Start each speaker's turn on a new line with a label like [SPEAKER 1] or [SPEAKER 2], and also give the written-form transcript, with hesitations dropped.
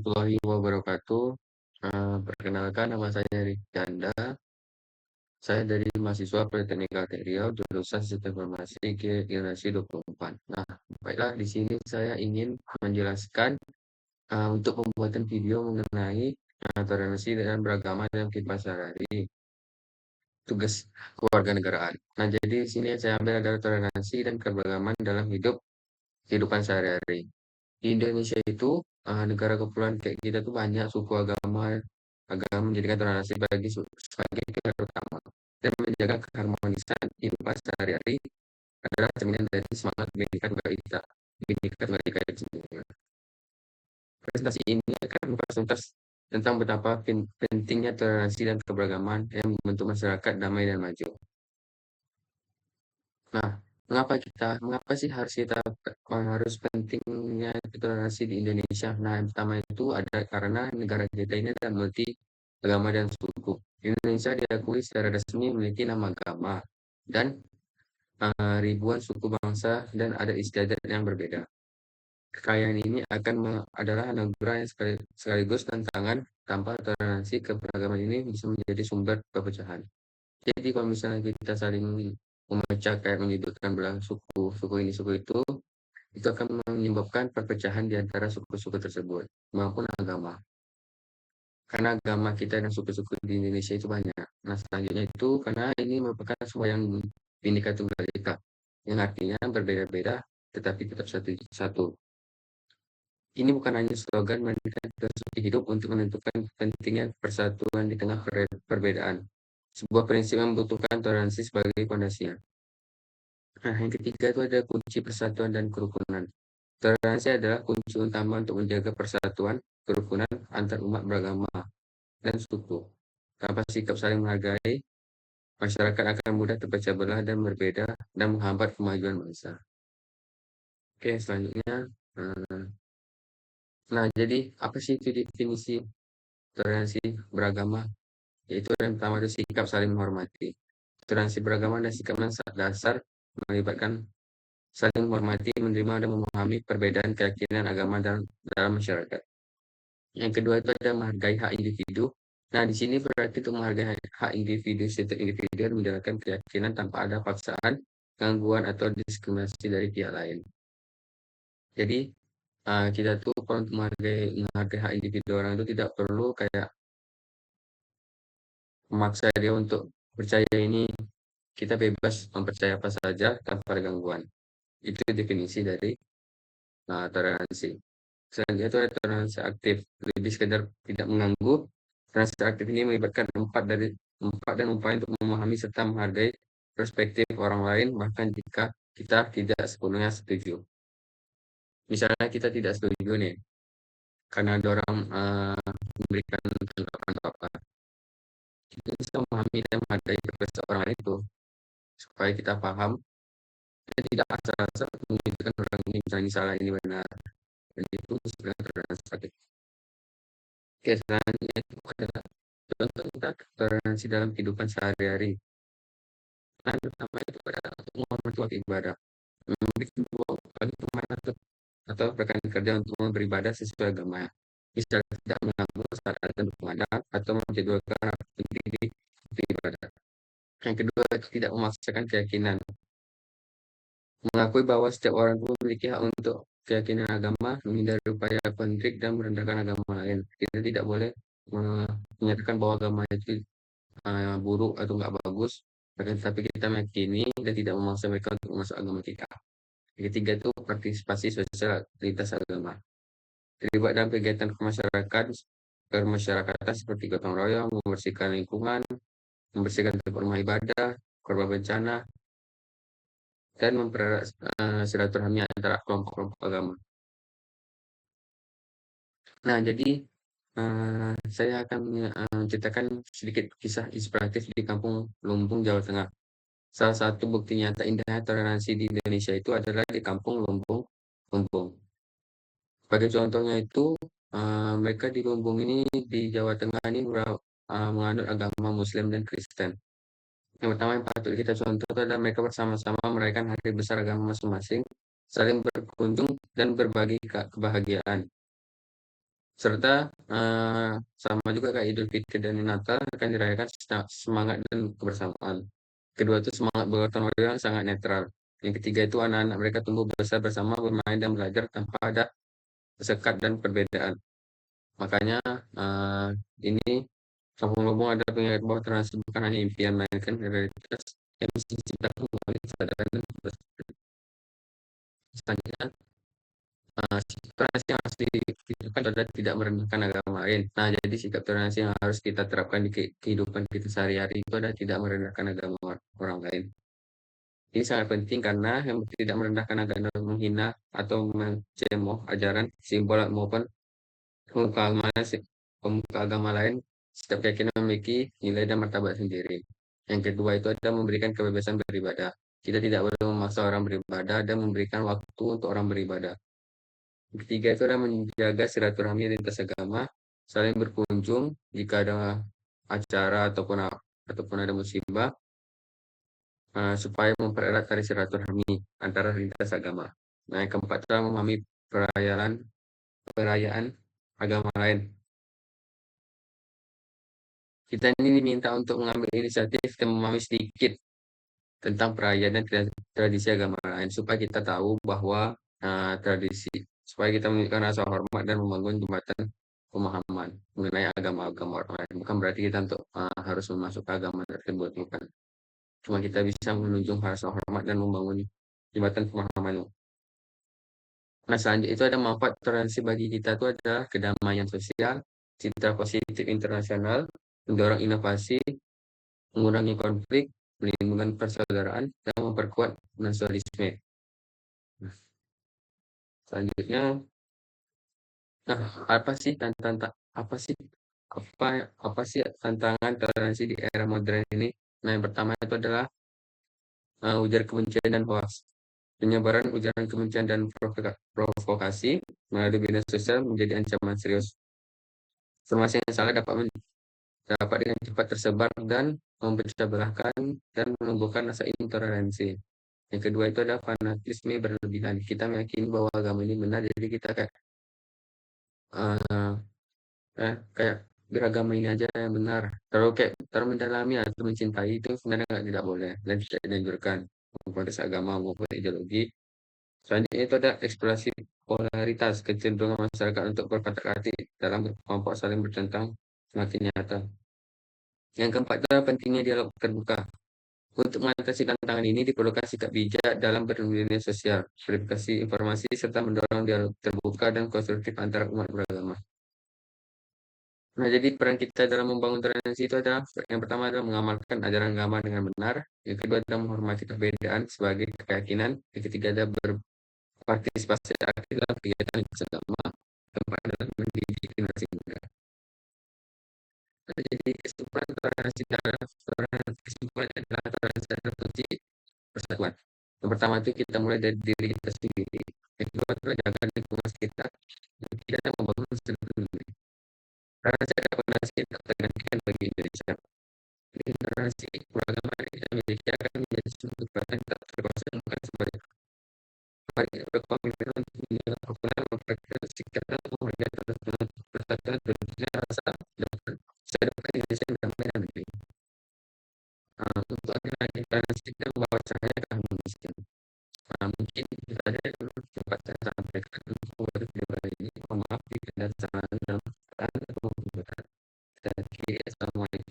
[SPEAKER 1] warahmatullahi wabarakatuh. Perkenalkan nama saya Riki Ganda. Saya dari mahasiswa Politeknik Riau, jurusan Sistem Informasi Generasi 24. Nah, baiklah di sini saya ingin menjelaskan untuk pembuatan video mengenai toleransi dan beragama dalam kehidupan sehari-hari, tugas kewarganegaraan. Nah, jadi di sini saya ambil adalah toleransi dan keberagaman dalam kehidupan sehari-hari. Di Indonesia itu negara kepulauan kayak kita tuh banyak suku agama menjadikan toleransi sebagai pilar utama dan menjaga keharmonisan kehidupan sehari-hari adalah cerminan dari semangat pendidikan mereka itu sendiri. Presentasi ini akan membahas tentang betapa pentingnya toleransi dan keberagaman yang membentuk masyarakat damai dan maju. Nah, mengapa sih harus pentingnya toleransi di Indonesia? Nah, yang pertama itu ada karena negara kita ini adalah multi agama dan suku. Indonesia diakui secara resmi memiliki 6 agama dan ribuan suku bangsa dan adat istiadat yang berbeda. Kekayaan ini adalah anugerah yang sekaligus tantangan. Tanpa toleransi, keberagaman ini bisa menjadi sumber perpecahan. Jadi kalau misalnya kita saling memecah kayak menyudutkan belah suku ini suku itu akan menyebabkan perpecahan di antara suku-suku tersebut maupun agama. Karena agama kita dan suku-suku di Indonesia itu banyak. Nah, selanjutnya itu karena ini merupakan sebuah yang Bhinneka Tunggal Ika, yang artinya berbeda-beda tetapi tetap satu. Ini bukan hanya slogan, melainkan filosofi hidup untuk menentukan pentingnya persatuan di tengah perbedaan. Sebuah prinsip yang membutuhkan toleransi sebagai fondasinya. Nah, yang ketiga itu ada kunci persatuan dan kerukunan. Toleransi adalah kunci utama untuk menjaga persatuan, kerukunan antar umat beragama dan suku. Tanpa sikap saling menghargai, masyarakat akan mudah terpecah belah dan berbeda dan menghambat kemajuan bangsa. Oke, selanjutnya. eh, Nah, jadi apa sih itu definisi toleransi beragama? Yaitu yang pertama itu sikap saling menghormati. Toleransi beragama dan sikap dasar melibatkan saling menghormati, menerima, dan memahami perbedaan keyakinan agama dalam masyarakat. Yang kedua itu ada menghargai hak individu. Nah, di sini berarti untuk menghargai hak individu, setiap individu dan menjalankan keyakinan tanpa ada paksaan, gangguan, atau diskriminasi dari pihak lain. Jadi, kita tuh kalau untuk menghargai hak individu orang itu tidak perlu kayak memaksa dia untuk percaya ini, kita bebas mempercaya apa saja tanpa ada gangguan. Itu definisi dari toleransi. Selanjutnya itu ada toleransi aktif, lebih sekedar tidak mengganggu. Toleransi aktif ini melibatkan empat dan upaya untuk memahami serta menghargai perspektif orang lain, bahkan jika kita tidak sepenuhnya setuju. Misalnya kita tidak setuju nih, karena ada orang memberikan tanggapan apa, kita bisa memahami dan menghargai perspektif orang lain itu, supaya kita paham dan tidak asal-asal menunjukkan orang ini misalnya ini salah, ini benar. Dan itu sebenarnya toleransi aktif. Oke, selanjutnya itu adalah contoh kita toleransi dalam kehidupan sehari-hari. Nah, pertama itu adalah untuk menghormati waktu ibadah, memberikan ruang bagi teman atau rekan kerja untuk beribadah sesuai agama. Bisa tidak mengganggu saat azan berkumandang atau menjadwalkan rapat penting di waktu ibadah. Yang kedua itu tidak memaksakan keyakinan, mengakui bahwa setiap orang itu memiliki hak untuk keyakinan agama, menghindari upaya konflik dan merendahkan agama lain. Kita tidak boleh menyatakan bahwa agama itu buruk atau nggak bagus, akan tetapi kita meyakini dan tidak memaksa mereka untuk masuk agama kita. Yang ketiga itu partisipasi sosial lintas agama. Terlibat dalam kegiatan kemasyarakatan seperti gotong royong, membersihkan lingkungan, membersihkan tempat rumah ibadah, korban bencana, dan mempererat silaturahmi antara kelompok-kelompok agama. Nah, jadi saya akan menceritakan sedikit kisah inspiratif di Kampung Lumbung, Jawa Tengah. Salah satu bukti nyata indahnya toleransi di Indonesia itu adalah di Kampung Lumbung. Lumbung. Sebagai contohnya itu, mereka di Lumbung ini di Jawa Tengah ini menganut agama Muslim dan Kristen. Yang pertama yang patut kita contoh adalah mereka bersama-sama merayakan hari besar agama masing-masing, saling berkunjung dan berbagi kebahagiaan. Serta sama juga kayak Idul Fitri dan Natal akan dirayakan semangat dan kebersamaan. Kedua itu semangat bergotong royong sangat netral. Yang ketiga itu anak-anak mereka tumbuh besar bersama, bermain dan belajar tanpa ada sekat dan perbedaan. Makanya ini kampung-kampung ada pengingat bahwa toleransi bukan hanya impian, melainkan realitas yang mesti diciptakan melalui kesadaran dan kebersamaan. Selanjutnya, sikap toleransi yang harus diterapkan adalah tidak merendahkan agama lain. Nah, jadi sikap toleransi yang harus kita terapkan di kehidupan kita sehari-hari itu adalah tidak merendahkan agama orang lain. Ini sangat penting karena yang tidak merendahkan agama, menghina atau mencemooh ajaran, simbol maupun pemuka agama, pemuka agama lain, setiap keyakinan memiliki nilai dan martabat sendiri. Yang kedua itu adalah memberikan kebebasan beribadah. Kita tidak boleh memaksa orang beribadah dan memberikan waktu untuk orang beribadah. Yang ketiga itu adalah menjaga silaturahmi lintas agama, saling berkunjung jika ada acara ataupun ada musibah, supaya mempererat tali silaturahmi antara lintas agama. Nah, yang keempat adalah memahami perayaan perayaan agama lain. Kita ini diminta untuk mengambil inisiatif dan memahami sedikit tentang perayaan dan tradisi agama lain supaya kita tahu bahwa tradisi supaya kita menunjukkan rasa hormat dan membangun jembatan pemahaman mengenai agama-agama orang lain. Bukan berarti kita untuk harus memasuk ke agama tersebut, bukan. Cuma kita bisa menunjukkan rasa hormat dan membangun jembatan pemahaman. Nah, selanjutnya itu ada manfaat toleransi bagi kita itu adalah kedamaian sosial, citra positif internasional, mendorong inovasi, mengurangi konflik, melindungi persaudaraan, dan memperkuat nasionalisme. Nah, selanjutnya, nah apa sih tantangan apa sih apa apa sih tantangan toleransi di era modern ini? Nah, yang pertama itu adalah ujar kebencian dan hoaks. Penyebaran ujaran kebencian dan provokasi melalui media sosial menjadi ancaman serius. Informasi yang salah dapat dengan cepat tersebar dan memecah belahkan dan menumbuhkan rasa intoleransi. Yang kedua itu adalah fanatisme berlebihan. Kita meyakini bahwa agama ini benar, jadi kita eh, kayak beragama ini aja yang benar. Terlalu mendalami atau mencintai itu sebenarnya tidak boleh dan tidak dianjurkan konteks agama maupun ideologi. Selanjutnya itu ada ekspresi polaritas, kecenderungan masyarakat untuk berkata-kata dalam kelompok saling bertentang semakin nyata. Yang keempat adalah pentingnya dialog terbuka. Untuk mengatasi tantangan ini diperlukan sikap bijak dalam bermedia sosial, verifikasi informasi, serta mendorong dialog terbuka dan konstruktif antara umat beragama. Nah, jadi peran kita dalam membangun toleransi itu adalah yang pertama adalah mengamalkan ajaran agama dengan benar, yang kedua adalah menghormati perbedaan sebagai keyakinan, yang ketiga adalah berpartisipasi aktif dalam kegiatan agama, keempat adalah mendidik generasi muda. Nah, jadi kesimpulan adalah toleransi adalah kunci persatuan. Yang pertama itu kita mulai dari diri kita sendiri. Yang kedua adalah jaga lingkungan sekitar. Yang ketiga adalah membangun silaturahmi. Toleransi adalah fondasi yang tak tergantikan bagi Indonesia. Toleransi beragama yang kita miliki akan menjadi suatu kekuatan yang tak terkoneksi sebagai berkomitmen untuk menjaga kerukunan, mempraktikkan sikap dan menghargai persatuan dan rasa dan saya dapat Indonesia yang damai dan adil. Untuk akhirnya kita dan membawa cahaya ke Indonesia. Mungkin itu saja yang dapat saya sampaikan untuk membuat video ini. Mohon maaf jika ada kesalahan dalam perkataan atau pembuatan. Assalamualaikum.